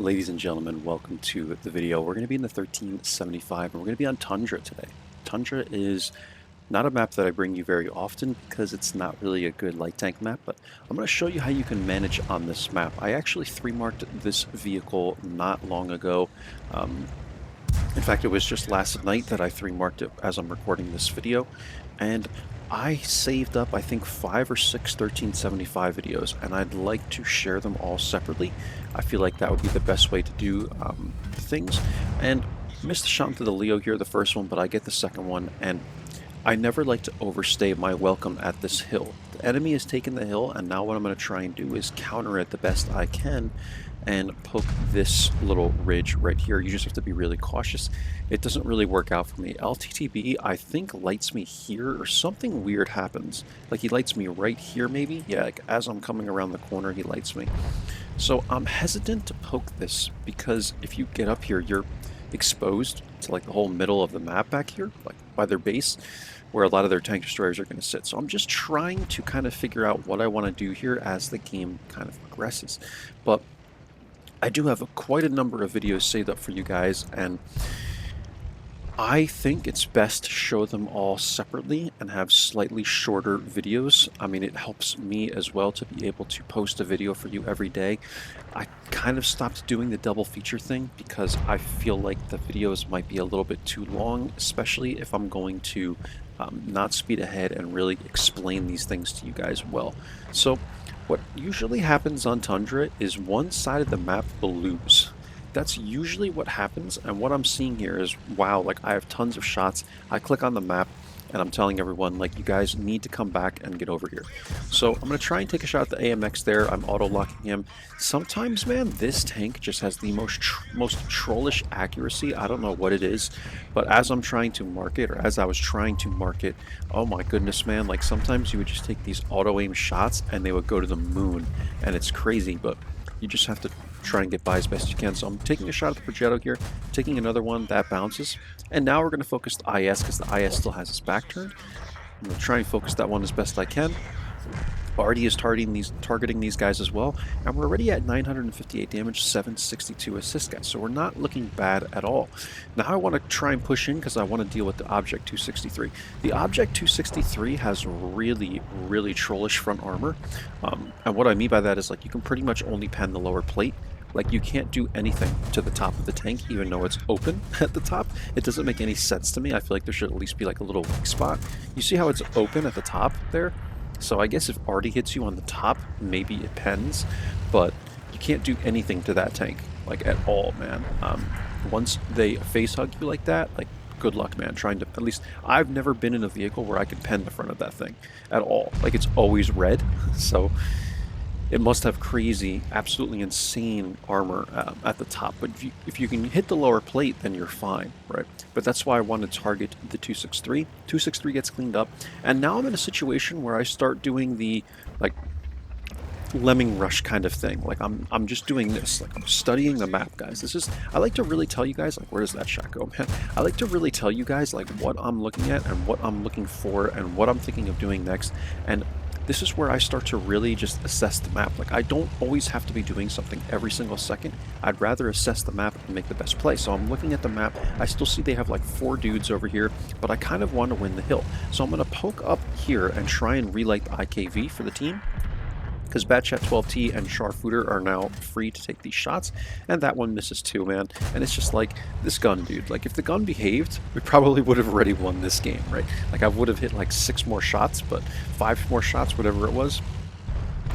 Ladies and gentlemen, welcome to the video. We're going to be in the 1375 and we're going to be on Tundra today. Tundra is not a map that I bring you very often because it's not really a good light tank map, but I'm going to show you how you can manage on this map. I actually 3-marked this vehicle not long ago. In fact, it was just last night that I 3-marked it as I'm recording this video, and I saved up, I think, 5 or 6 1375 videos, and I'd like to share them all separately. I feel like that would be the best way to do things, and missed a shot into the Leo here, the first one, but I get the second one, and I never like to overstay my welcome at this hill. The enemy has taken the hill, and now what I'm going to try and do is counter it the best I can and poke this little ridge right here. You just have to be really cautious. It doesn't really work out for me. LTTB, I think, lights me here, or something weird happens. Like, he lights me right here, maybe? Yeah, like, as I'm coming around the corner, he lights me. So I'm hesitant to poke this, because if you get up here, you're exposed to, like, the whole middle of the map back here, like, by their base, where a lot of their tank destroyers are going to sit. So I'm just trying to kind of figure out what I want to do here as the game kind of progresses. But I do have quite a number of videos saved up for you guys, and I think it's best to show them all separately and have slightly shorter videos. I mean, it helps me as well to be able to post a video for you every day. I kind of stopped doing the double feature thing because I feel like the videos might be a little bit too long, especially if I'm going to not speed ahead and really explain these things to you guys well. So what usually happens on Tundra is one side of the map will lose. That's usually what happens, and what I'm seeing here is, wow, like, I have tons of shots. I click on the map, and I'm telling everyone, like, you guys need to come back and get over here. So I'm going to try and take a shot at the AMX there. I'm auto-locking him. Sometimes, man, this tank just has the most trollish accuracy. I don't know what it is, but as I'm trying to mark it, or as I was trying to mark it, oh my goodness, man, like, sometimes you would just take these auto-aim shots, and they would go to the moon, and it's crazy, but you just have to try and get by as best you can. So I'm taking a shot at the Progetto here, taking another one, that bounces, and now we're going to focus the IS because the IS still has its back turned. I'm going to try and focus that one as best I can. Artie is targeting these guys as well, and we're already at 958 damage, 762 assist, guys, so we're not looking bad at all. Now I want to try and push in because I want to deal with the Object 263. The Object 263 has really trollish front armor, and what I mean by that is, like, you can pretty much only pen the lower plate. Like, you can't do anything to the top of the tank, even though it's open at the top. It doesn't make any sense to me. I feel like there should at least be, like, a little weak spot. You see how it's open at the top there? So I guess if Artie hits you on the top, maybe it pens, but you can't do anything to that tank, like, at all, man. Once they face hug you like that, like, good luck, man, trying to, at least, I've never been in a vehicle where I can pen the front of that thing at all. Like, it's always red, so it must have crazy, absolutely insane armor at the top. But if you can hit the lower plate, then you're fine, right? But that's why I want to target the 263. 263 gets cleaned up, and now I'm in a situation where I start doing the, like, lemming rush kind of thing. Like, I'm just doing this, like, I'm studying the map, guys. This is, I like to really tell you guys, like, where does that shot go, man? I like to really tell you guys, like, what I'm looking at and what I'm looking for and what I'm thinking of doing next. And this is where I start to really just assess the map. Like, I don't always have to be doing something every single second. I'd rather assess the map and make the best play. So I'm looking at the map. I still see they have like 4 dudes over here, but I kind of want to win the hill. So I'm going to poke up here and try and relight the IKV for the team, because Batchat 12T and Sharfooter are now free to take these shots, and that one misses too, man. And it's just like, this gun, dude, like, if the gun behaved, we probably would have already won this game, right? Like, I would have hit like 6 more shots, but 5 more shots, whatever it was.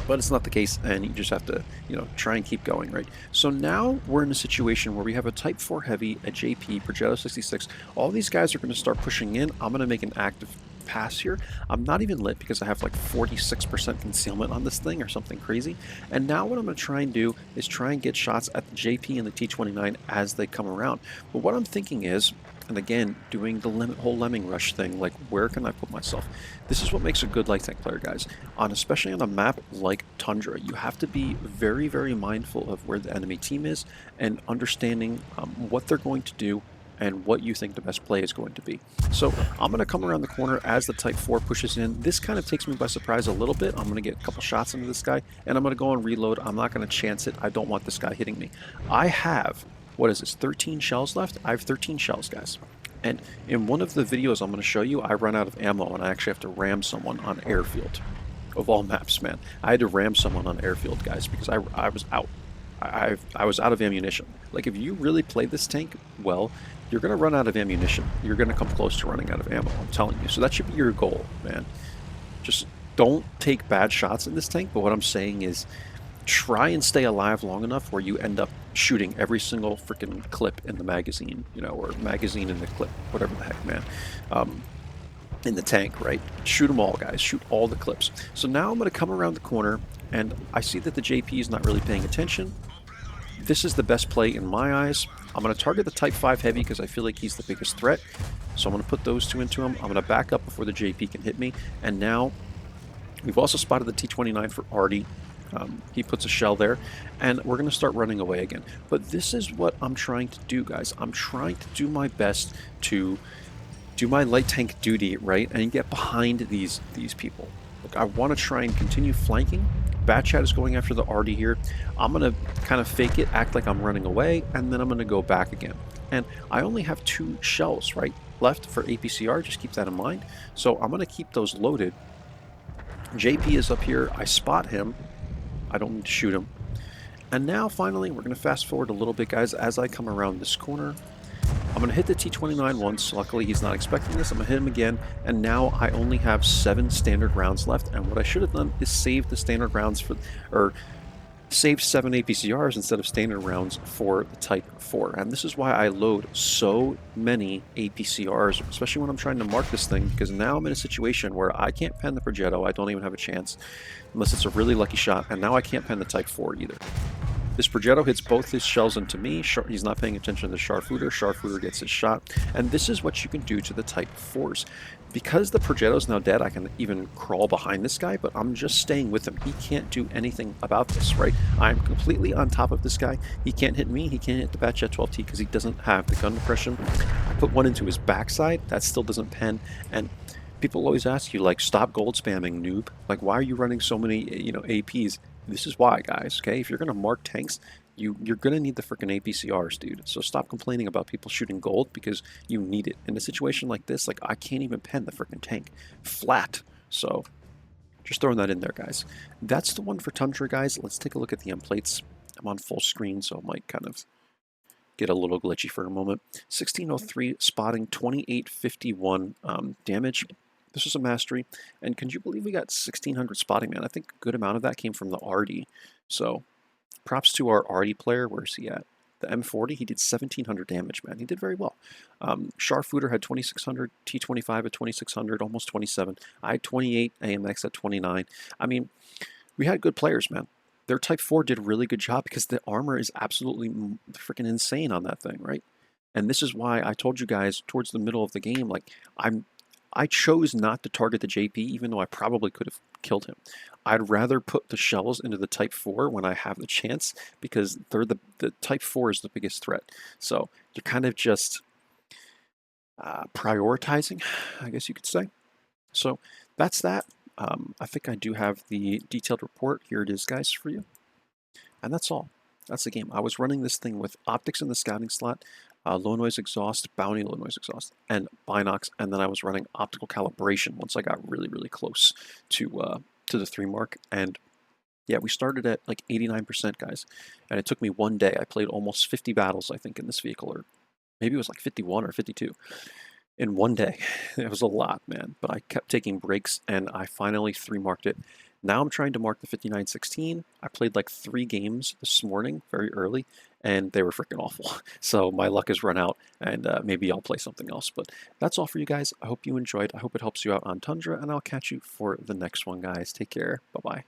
But it's not the case, and you just have to, you know, try and keep going, right? So now we're in a situation where we have a Type 4 Heavy, a JP, Progetto 66. All these guys are going to start pushing in. I'm going to make an active pass here. I'm not even lit because I have like 46% concealment on this thing or something crazy. And now what I'm going to try and do is try and get shots at the JP and the T29 as they come around. But what I'm thinking is, and again, doing the whole lemming rush thing, like, where can I put myself? This is what makes a good light tank player, guys. Especially on a map like Tundra, you have to be very mindful of where the enemy team is and understanding what they're going to do and what you think the best play is going to be. So I'm going to come around the corner as the Type 4 pushes in. This kind of takes me by surprise a little bit. I'm going to get a couple shots into this guy, and I'm going to go and reload. I'm not going to chance it. I don't want this guy hitting me. I have, what is this, 13 shells left? I have 13 shells, guys. And in one of the videos I'm going to show you, I run out of ammo, and I actually have to ram someone on airfield. Of all maps, man. I had to ram someone on airfield, guys, because I was out. I was out of ammunition. Like, if you really play this tank well, you're going to run out of ammunition. You're going to come close to running out of ammo, I'm telling you. So that should be your goal, man. Just don't take bad shots in this tank, but what I'm saying is try and stay alive long enough where you end up shooting every single freaking clip in the magazine, you know, or magazine in the clip, whatever the heck, man. In the tank, right? Shoot them all, guys. Shoot all the clips. So now I'm going to come around the corner, and I see that the JP is not really paying attention. This is the best play in my eyes. I'm going to target the Type 5 Heavy because I feel like he's the biggest threat. So I'm going to put those two into him. I'm going to back up before the JP can hit me. And now we've also spotted the T-29 for Artie. He puts a shell there, and we're going to start running away again. But this is what I'm trying to do, guys. I'm trying to do my best to do my light tank duty, right, and get behind these people. Look, I want to try and continue flanking. Bat Chat is going after the Artie here. I'm going to kind of fake it, act like I'm running away, and then I'm going to go back again. And I only have 2 shells, right, left for APCR. Just keep that in mind. So I'm going to keep those loaded. JP is up here. I spot him. I don't need to shoot him. And now, finally, we're going to fast forward a little bit, guys, as I come around this corner. I'm going to hit the T-29 once. Luckily, he's not expecting this. I'm going to hit him again, and now I only have 7 standard rounds left, and what I should have done is save the standard rounds for, or save 7 APCRs instead of standard rounds for the Type 4. And this is why I load so many APCRs, especially when I'm trying to mark this thing, because now I'm in a situation where I can't pen the Progetto. I don't even have a chance, unless it's a really lucky shot, and now I can't pen the Type 4 either. This Progetto hits both his shells into me. He's not paying attention to the Sharpshooter. Sharpshooter gets his shot. And this is what you can do to the Type 4s. Because the Progetto's now dead, I can even crawl behind this guy, but I'm just staying with him. He can't do anything about this, right? I'm completely on top of this guy. He can't hit me. He can't hit the Batjet 12T because he doesn't have the gun depression. I put one into his backside. That still doesn't pen. And people always ask you, like, stop gold spamming, noob. Like, why are you running so many, you know, APs? This is why, guys, okay? If you're going to mark tanks, you're going to need the freaking APCRs, dude. So stop complaining about people shooting gold because you need it. In a situation like this, like, I can't even pen the freaking tank. Flat. So just throwing that in there, guys. That's the one for Tundra, guys. Let's take a look at the plates. I'm on full screen, so it might kind of get a little glitchy for a moment. 1603 spotting, 2851 damage. This was a mastery, and can you believe we got 1600 spotting, man? I think a good amount of that came from the Artie. So props to our Artie player. Where's he at? The M40, he did 1700 damage, man. He did very well. Sharpshooter had 2600, T25 at 2600, almost 27. I had 28, AMX at 29. I mean, we had good players, man. Their Type 4 did a really good job because the armor is absolutely freaking insane on that thing, right? And this is why I told you guys towards the middle of the game, like, I chose not to target the JP, even though I probably could have killed him. I'd rather put the shells into the Type 4 when I have the chance, because they're the Type 4 is the biggest threat. So you're kind of just prioritizing, I guess you could say. So that's that. I think I do have the detailed report. Here it is, guys, for you. And that's all. That's the game. I was running this thing with optics in the scouting slot, low noise exhaust, bounty low noise exhaust, and binocs, and then I was running optical calibration once I got really, really close to the 3 mark. And yeah, we started at like 89%, guys, and it took me 1 day. I played almost 50 battles, I think, in this vehicle, or maybe it was like 51 or 52 in 1 day. It was a lot, man, but I kept taking breaks, and I finally 3 marked it. Now I'm trying to mark the 5916. I played like 3 games this morning, very early, and they were freaking awful. So my luck has run out, and maybe I'll play something else. But that's all for you guys. I hope you enjoyed. I hope it helps you out on Tundra, and I'll catch you for the next one, guys. Take care. Bye-bye.